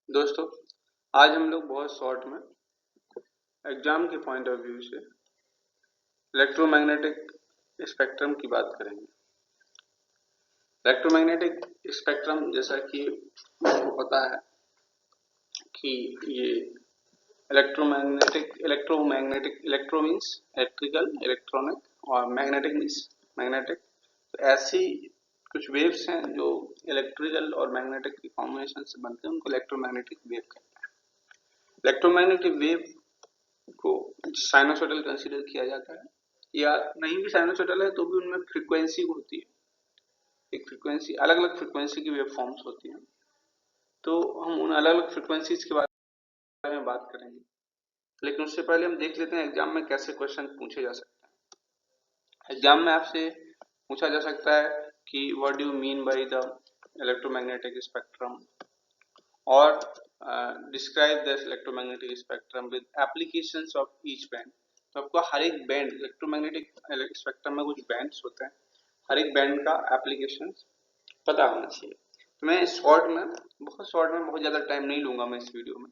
दोस्तों, आज हम लोग बहुत शॉर्ट में एग्जाम के पॉइंट ऑफ व्यू से इलेक्ट्रोमैग्नेटिक स्पेक्ट्रम की बात करेंगे। इलेक्ट्रोमैग्नेटिक स्पेक्ट्रम जैसा कि आपको पता है कि ये इलेक्ट्रो मीन्स इलेक्ट्रिकल, इलेक्ट्रॉनिक और मैग्नेटिक मीन्स मैग्नेटिक। तो ऐसी कुछ वेव्स हैं जो इलेक्ट्रिकल और मैग्नेटिक की कॉम्बिनेशन से बनते हैं, उनको इलेक्ट्रोमैग्नेटिक वेव कहते हैं। इलेक्ट्रोमैग्नेटिक वेव को साइनोसॉइडल कंसीडर किया जाता है, या नहीं भी साइनोसॉइडल है तो भी उनमें फ्रीक्वेंसी होती है, एक फ्रीक्वेंसी, अलग अलग फ्रीक्वेंसी की वेव फॉर्म्स होती हैं। तो हम उन अलग अलग फ्रीक्वेंसीज के बारे में बात करेंगे, लेकिन उससे पहले हम देख लेते हैं एग्जाम में कैसे क्वेश्चन पूछे जा सकते हैं। एग्जाम में आपसे पूछा जा सकता है कि what do you mean by the electromagnetic spectrum, और describe this electromagnetic spectrum with applications of each band. तो आपको हर एक बैंड, इलेक्ट्रोमैग्नेटिक स्पेक्ट्रम में कुछ बैंड्स होते हैं, हर एक बैंड का एप्लीकेशन पता होना चाहिए। तो मैं बहुत शॉर्ट में बहुत ज़्यादा टाइम नहीं लूँगा मैं इस वीडियो में,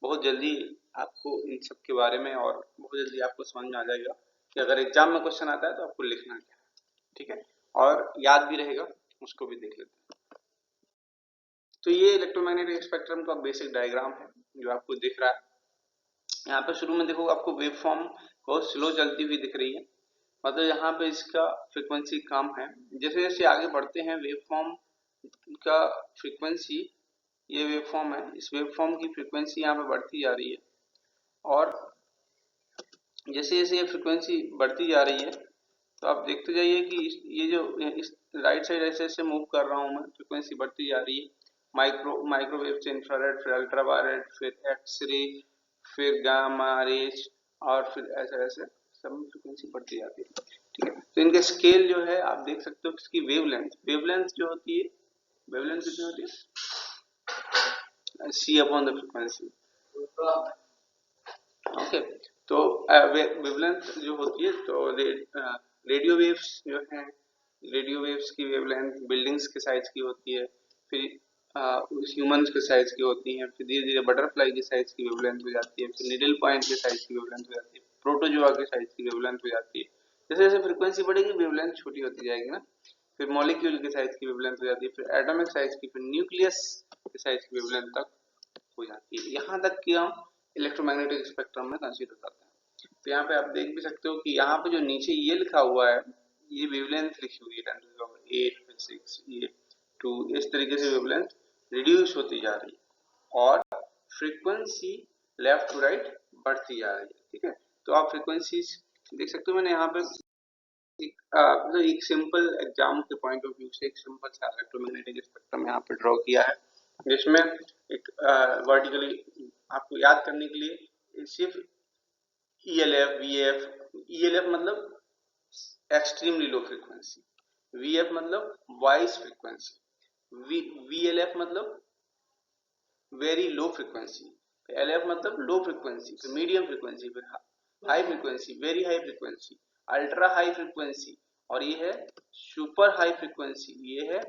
बहुत जल्दी आपको इन सब के बारे में और बहुत जल्दी आपको समझ में आ जाएगा कि अगर एग्जाम में क्वेश्चन आता है तो आपको लिखना क्या है, ठीक है, और याद भी रहेगा, उसको भी देख लेते हैं। तो ये इलेक्ट्रोमैग्नेटिक स्पेक्ट्रम का बेसिक डायग्राम है जो आपको दिख रहा है। यहाँ पे शुरू में देखो आपको वेव फॉर्म बहुत स्लो चलती हुई दिख रही है, मतलब यहाँ पे इसका फ्रीक्वेंसी कम है। जैसे जैसे आगे बढ़ते हैं वेव फॉर्म का फ्रीक्वेंसी, ये वेव फॉर्म है, इस वेव फॉर्म की फ्रीक्वेंसी यहाँ पे बढ़ती जा रही है, और जैसे जैसे ये फ्रीक्वेंसी बढ़ती जा रही है तो आप देखते जाइए कि ये जो इस राइट साइड ऐसे ऐसे मूव कर रहा हूँ मैं, फ्रीक्वेंसी बढ़ती जा रही है, माइक्रोवेव से इंफ्रारेड, फिर अल्ट्रावायलेट, फिर एक्सरे, फिर गामा रेज, और फिर ऐसे ऐसे सब फ्रीक्वेंसी बढ़ती जाती है, ठीक है। तो इनके स्केल जो है आप देख सकते हो, इसकी वेवलेंथ जो होती है, वेवलेंथ कितनी होती है, सी अपॉन द फ्रीक्वेंसी, ओके। तो वेवलेंथ जो होती है, तो रेडियो वेव्स जो है, रेडियो वेव्स की वेवलेंथ बिल्डिंग्स के साइज की होती है, फिर ह्यूमंस के साइज की होती है, फिर धीरे धीरे बटरफ्लाई की साइज की वेवलेंथ हो जाती है, फिर निडल पॉइंट के साइज की वेवलेंथ हो जाती है, प्रोटोजोआ के साइज की वेवलेंथ हो जाती है। जैसे जैसे फ्रीक्वेंसी बढ़ेगी वेवलेंथ छोटी होती जाएगी ना, फिर मॉलिक्यूल के साइज की वेवलेंथ हो जाती है, फिर एटॉमिक साइज की, फिर न्यूक्लियस के साइज की वेवलेंथ तक हो जाती है। यहाँ तक कि हम इलेक्ट्रोमैग्नेटिक स्पेक्ट्रम में कंसीडर करते हैं। तो यहाँ पे आप देख भी सकते हो कि यहाँ पे जो नीचे ये लिखा हुआ है, ये वेवलेंथ लिखी हुई है 10⁸, फिर 6, ये 2, इस तरीके से वेवलेंथ रिड्यूस होती जा रही है और फ्रीक्वेंसी लेफ्ट टू राइट बढ़ती जा रही है, ठीक है। तो आप फ्रीक्वेंसी देख सकते हो, मैंने यहाँ पे एक सिंपल एग्जाम के पॉइंट ऑफ व्यू से एक सिंपल सा इलेक्ट्रोमैग्नेटिक स्पेक्ट्रम यहाँ पे ड्रॉ किया है, जिसमें एक वर्टिकली आपको याद करने के लिए सिर्फ ELF, VF, ELF मतलब एक्सट्रीमली लो फ्रीक्वेंसी, VF मतलब वाइस फ्रीक्वेंसी, VLF मतलब वेरी लो फ्रीक्वेंसी, LF मतलब लो फ्रीक्वेंसी, फिर मीडियम फ्रीक्वेंसी, फिर high frequency, very high frequency, ultra high frequency, और ये है सुपर हाई फ्रीक्वेंसी, ये है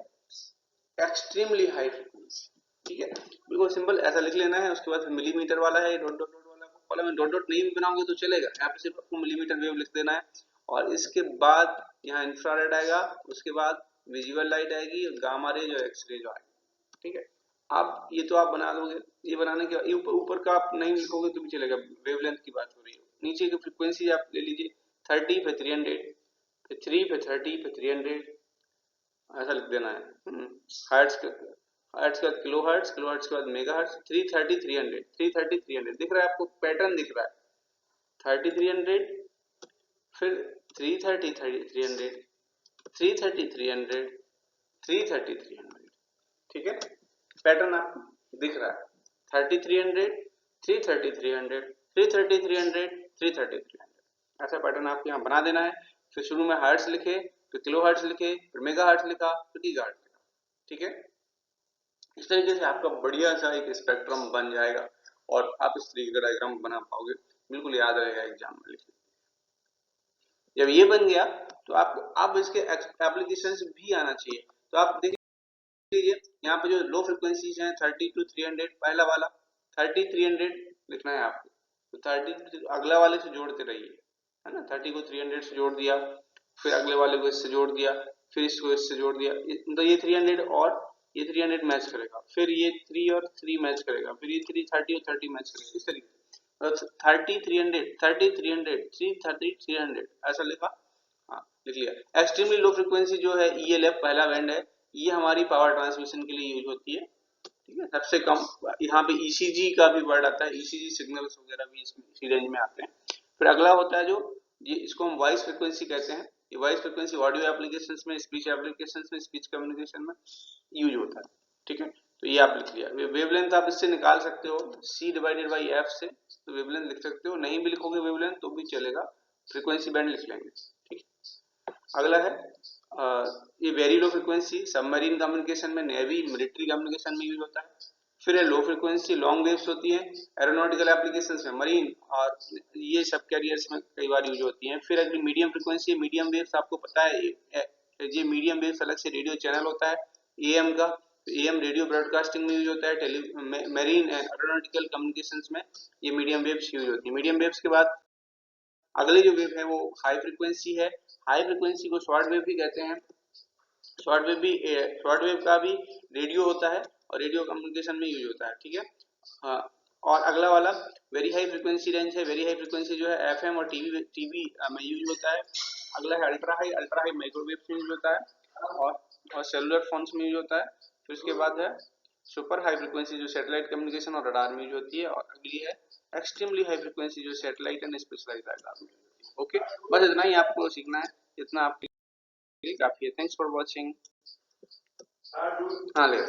एक्सट्रीमली हाई फ्रीक्वेंसी, ठीक है। बिल्कुल सिंपल ऐसा लिख लेना है। उसके बाद मिलीमीटर वाला है, डॉट डॉट डॉट वाला कॉलम में डॉट डॉट नहीं भी बनाओगे तो चलेगा, यहाँ पे सिर्फ आपको मिलीमीटर वेव लिख देना है, और इसके बाद यहाँ इंफ्रारेड आएगा, उसके बाद विजुअल लाइट आएगी, गामा रेज और एक्सरे जो आएगी, ठीक है। आप ये तो आप बना लोगे, ये बनाने के बाद ऊपर का आप नहीं लिखोगे तो भी चलेगा, वेवलेंथ की बात हो रही है। नीचे की फ्रीक्वेंसी आप ले लीजिए 30, फिर 300, फिर 3, फिर 30, फिर 300, ऐसा लिख देना है। हर्ट्ज का किलो हर्ट्ज, किलो हर्ट्ज के बाद मेगा हर्ट्ज, 330, 300, 330, 300 दिख रहा है आपको, पैटर्न दिख रहा है, 30, 300, फिर 330, 300, 330, 300, 330, 300, ठीक है। पैटर्न आपको दिख रहा है, 30, 300, 330, 300, 330, 300, 330, 300, ऐसा पैटर्न आपको यहाँ बना देना है। फिर शुरू में हर्ट्ज लिखे, फिर किलो हर्ट्ज लिखे, फिर मेगा हर्ट्ज लिखा, फिर गीगा हर्ट्ज लिखा, ठीक है। इस तरीके से आपका बढ़िया सा एक स्पेक्ट्रम बन जाएगा और आप इस तरीके का डायग्राम बना पाओगे, बिल्कुल याद रहेगा एग्जाम में लिखने। जब ये बन गया तो आपको अब इसके एप्लीकेशंस भी आना चाहिए। तो आप देखिए लीजिए यहाँ पे जो लो फ्रिक्वेंसीज हैं 30 to 300, पहला वाला 30 300 लिखना है आपको, तो 30 अगला वाले से जोड़ते रहिए, है ना। 30 को 300 से जोड़ दिया, फिर अगले वाले को इससे जोड़ दिया, फिर इसको इससे जोड़ दिया, तो ये 300 और ये 300 मैच करेगा, फिर ये 3 और 3 मैच करेगा, फिर ये 3 30 और 30 मैच करेगा, इस तरीके से 30 300 30 300 3 30 300 ऐसा लिखा। हाँ लिख लिया। एक्सट्रीमली लो फ्रिक्वेंसी जो है ELF पहला बैंड है, ये हमारी पावर ट्रांसमिशन के लिए यूज होती है, ठीक है। सबसे कम यहाँ पे ECG का भी वर्ड आता है, ECG सिग्नल्स वगैरह भी इसमें इसी रेंज में आते हैं। फिर अगला होता है जो ये, इसको हम वॉइस फ्रिक्वेंसी कहते हैं। ये वॉइस फ्रिक्वेंसी ऑडियो एप्लीकेशंस में, स्पीच एप्लीकेशंस में, स्पीच कम्युनिकेशन में यूज होता है, ठीक है। तो ये आप लिख लिया। वेवलेंथ आप इससे निकाल सकते हो C/F से, तो वेवलेंथ लिख सकते हो, नहीं भी लिखोगे वेवलेंथ तो भी चलेगा, फ्रीक्वेंसी बैंड लिख लेंगे, ठीक। अगला है ये very low frequency, submarine communication में, नेवी मिलिट्री कम्युनिकेशन में यूज होता है। फिर है लो फ्रिक्वेंसी लॉन्ग वेव्स होती हैं एरोनॉटिकल एप्लीकेशंस में, मरीन और ये सब कैरियर्स में कई बार यूज होती हैं। फिर अगली मीडियम फ्रिक्वेंसी, मीडियम वेव्स आपको पता है ये मीडियम वेव्स अलग से रेडियो चैनल होता है AM का, AM रेडियो ब्रॉडकास्टिंग में यूज होता है, मरीन एंड एरोनॉटिकल कम्युनिकेशंस में ये मीडियम वेव्स यूज होती है। मीडियम वेव्स के बाद अगली जो वेव है वो हाई फ्रिक्वेंसी है। हाई फ्रिक्वेंसी को शॉर्ट वेव भी कहते हैं। शॉर्ट वेव का भी रेडियो होता है और रेडियो कम्युनिकेशन में यूज होता है, ठीक है। हाँ, और अगला वाला वेरी हाई फ्रिक्वेंसी रेंज है। वेरी हाई फ्रिक्वेंसी जो है FM और टीवी में यूज होता है। अगला है अल्ट्रा हाई माइक्रोवेव में यूज होता है और सेलुलर फोन्स में यूज होता है। फिर उसके बाद है सुपर हाई फ्रिक्वेंसी जो सैटेलाइट कम्युनिकेशन और रडार में यूज होती है, और अगली है एक्सट्रीमली हाई फ्रिक्वेंसी जो सैटेलाइट एंड स्पेशलाइज्ड रडार में यूज होती है। ओके, बस इतना ही आपको सीखना है, इतना आपके लिए काफी है। Thanks for watching. हाँ ले